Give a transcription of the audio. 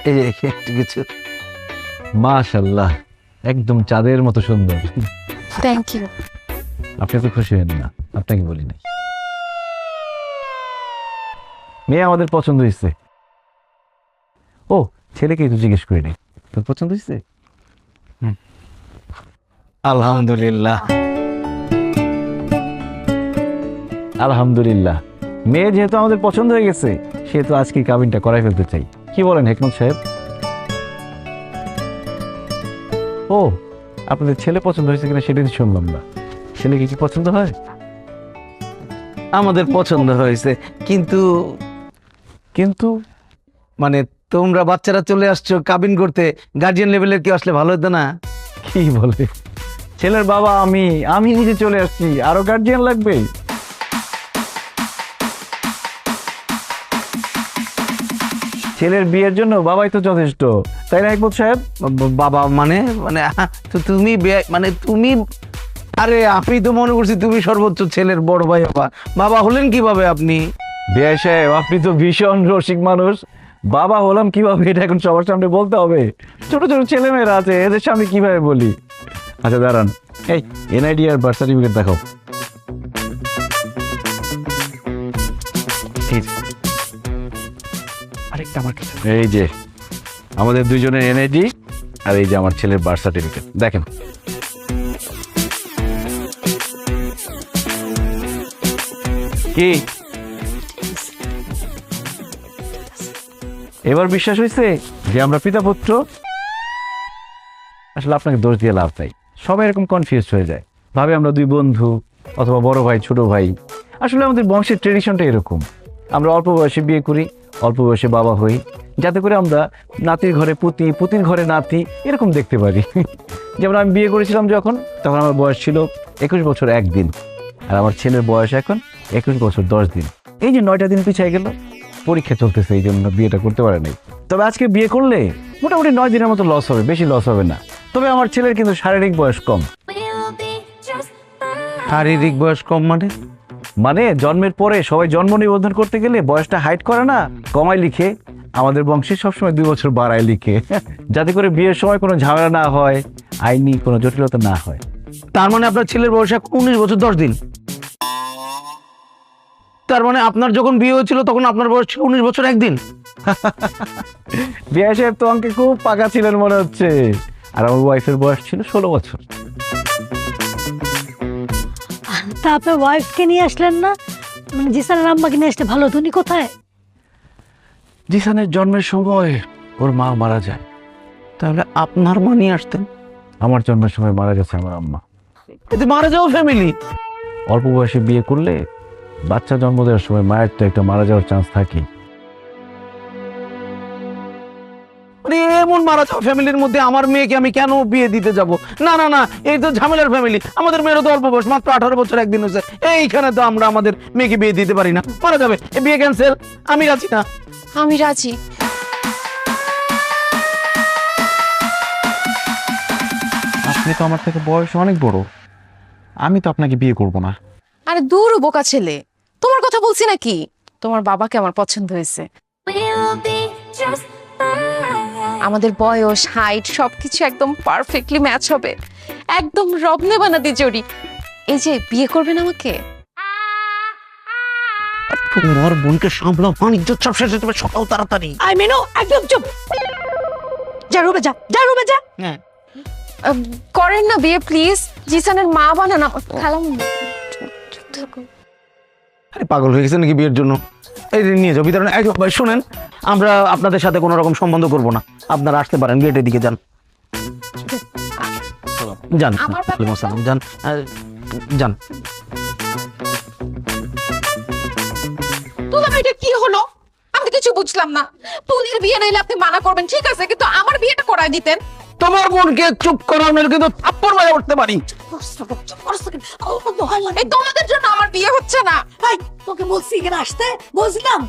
এই যে একটু কিছু। মাশাআল্লাহ, একদম চাঁদের মতো সুন্দর। Thank you. আপনি তো খুশি হন না, আপনাকে বলি নাই। মেয়ে আমাদের পছন্দ হয়েছে। ও, ছেলেকে তো জিজ্ঞেস করিনি, তোর পছন্দ হয়েছে? আলহামদুলিল্লাহ। আলহামদুলিল্লাহ, মেয়ে যেহেতু আমাদের পছন্দ হয়ে গেছে সেহেতু আজকে কাবিনটা করাই ফেলতে চাই। কি বলেন হেকমত সাহেব? ও, আপনাদের ছেলে পছন্দ হয়েছে কিনা সেটা তো শুনলাম না। ছেলেকে কি পছন্দ হয়? আমাদের পছন্দ হয়েছে, কিন্তু কিন্তু মানে তোমরা বাচ্চারা চলে আসছো কাবিন করতে, গার্জিয়ান লেভেলের কেউ আসলে ভালো হতো না? কি বলে, ছেলের বাবা আমি আমি নিজে চলে আসছি, আরো গার্জিয়ান লাগবে? ছেলের বিয়ের জন্য বাবাই তো যথেষ্ট, তাই না হেকমত সাহেব? বাবা মানে মানে তো তুমি মানে তুমি, আরে আমি তো মনে করছি তুমি সর্বোচ্চ ছেলের বড় ভাই। বাবা বাবা হলেন কিভাবে আপনি? বিয়ে সাহেব, আপনি তো ভীষণ রসিক মানুষ। বাবা হলাম কিভাবে এটা এখন সবার সামনে বলতে হবে? ছোট ছোট ছেলেমেয়েরা আছে, এদের সামনে কিভাবে বলি? আচ্ছা দাঁড়ান, এই এনআইডি আর বার্থ সার্টিফিকেট দেখাও। আরেকটা আমার কাছে। এই যে আমাদের দুইজনের এনআইডি আর এই যে আমার ছেলের বার্থ সার্টিফিকেট, দেখেন। কি এবার বিশ্বাস হয়েছে যে আমরা পিতা পুত্র? আসলে আপনাকে দোষ দিয়ে লাভ নাই, সবাই এরকম কনফিউজ হয়ে যায়, ভাবে আমরা দুই বন্ধু অথবা বড় ভাই ছোট ভাই। আসলে আমাদের বংশের ট্রেডিশনটা এরকম, আমরা অল্প বয়সে বিয়ে করি, অল্প বয়সে বাবা হই, যাতে করে আমরা নাতির ঘরে পুতি, পুতির ঘরে নাতি এরকম দেখতে পারি। যেমন আমি বিয়ে করেছিলাম যখন, তখন আমার বয়স ছিল 21 বছর 1 দিন, আর আমার ছেলের বয়স এখন 21 বছর 10 দিন। এই যে 9টা দিন পিছিয়ে গেল, পরীক্ষা চলতেছে এই জন্য বিয়েটা করতে পারে নাই। তবে আজকে বিয়ে করলে মোটামুটি 9 দিনের মতো লস হবে, বেশি লস হবে না। তবে আমার ছেলের কিন্তু শারীরিক বয়স কম। শারীরিক বয়স কম মানে? মানে জন্মের পরে সবাই জন্ম নিবন্ধন করতে গেলে বয়সটা হাইড করে না, কমায় লিখে। আমাদের বংশে সবসময় 2 বছর বাড়ায় লিখে, যাতে করে বিয়ের সময় কোনো ঝামেলা না হয়, আইনি কোনো জটিলতা না হয়। তার মানে আপনার ছেলের বয়স 19 বছর 10 দিন। তার মানে আপনার যখন বিয়ে হয়েছিল তখন আপনার বয়স ছিল 19 বছর 1 দিন। বিয়ে সাহেব তো আমাকে খুব পাকা ছিলেন মনে হচ্ছে, আর আমার ওয়াইফের বয়স ছিল 16 বছর। তা আপনার ওয়াইফকে নিয়ে আসলেন না? মানে জিসানের আম্মাকে নিয়ে আসলে ভালো হতো। উনি কোথায়? জিসানের জন্মের সময় ওর মা মারা যায়। তাহলে আপনার মা নিয়ে আসতেন। আমার জন্মের সময় মারা গেছে আমার আম্মা। এতে মারা যাওয়া ফ্যামিলি। অল্প বয়সে বিয়ে করলে বাচ্চা জন্ম দেওয়ার সময় মায়ের তো একটা মারা যাওয়ার চান্স থাকে। মানে এমন মারা যাওয়া ফ্যামিলির মধ্যে আমার মেয়েকে আমি কেন বিয়ে দিতে যাব? না না না, এই তো ঝামেলার ফ্যামিলি। আমাদের মেয়েরও তো অল্প বয়স, মাত্র 18 বছর 1 দিন হয়েছে। এইখানে তো আমরা আমাদের মেয়েকে বিয়ে দিতে পারি না, মারা যাবে। এই বিয়ে ক্যান্সেল, আমি রাজি না। আমি রাজি। আপনি তো আমার থেকে বয়স অনেক বড়, আমি তো আপনাকে বিয়ে করব না। আরে দূর বোকা ছেলে, তোমার কথা বলছি নাকি? তোমার বাবাকে আমার পছন্দ হয়েছে। আমাদের বয়স, হাইট সবকিছু একদম পারফেক্টলি ম্যাচ হবে, একদম রবনে বানাদি জড়ি। এই যে বিয়ে করবেন আমাকে? তোমার বোনকে সামলাও, বাণিজ্য সব শেষ হয়ে যাবে সকাল তাড়াতাড়ি। আই মেনো, একদম চুপ। যা রুমে যা, যা রুমে যা। হ্যাঁ, করেন না বিয়ে প্লিজ, জিসানের মা বানান। খালাম আরে পাগল হয়ে গেছে নাকি বিয়ের জন্য? এই যে নিয়ে যাও বিতরণ। এই ভাই শুনেন, আমরা আপনাদের সাথে কোনো রকম সম্বন্ধ করব না, আপনারা আসতে পারেন, গেটের দিকে যান। যান, ওয়ালাইকুম আসসালাম, যান যান। তোলা এটা কি হলো? আমি কিছু বুঝলাম না। তুলির বিয়ে নাইলে আপনি মানা করবেন ঠিক আছে, কিন্তু আমার বিয়েটা করায় দিতেন। তোমার বোনকে চুপ করানোর কিন্তু থাপ্পড় মারে উঠতে পারি। এই তোমাদের জন্য আমার বিয়ে হচ্ছে না। তোকে বলছি এখানে আসতে, বুঝলাম।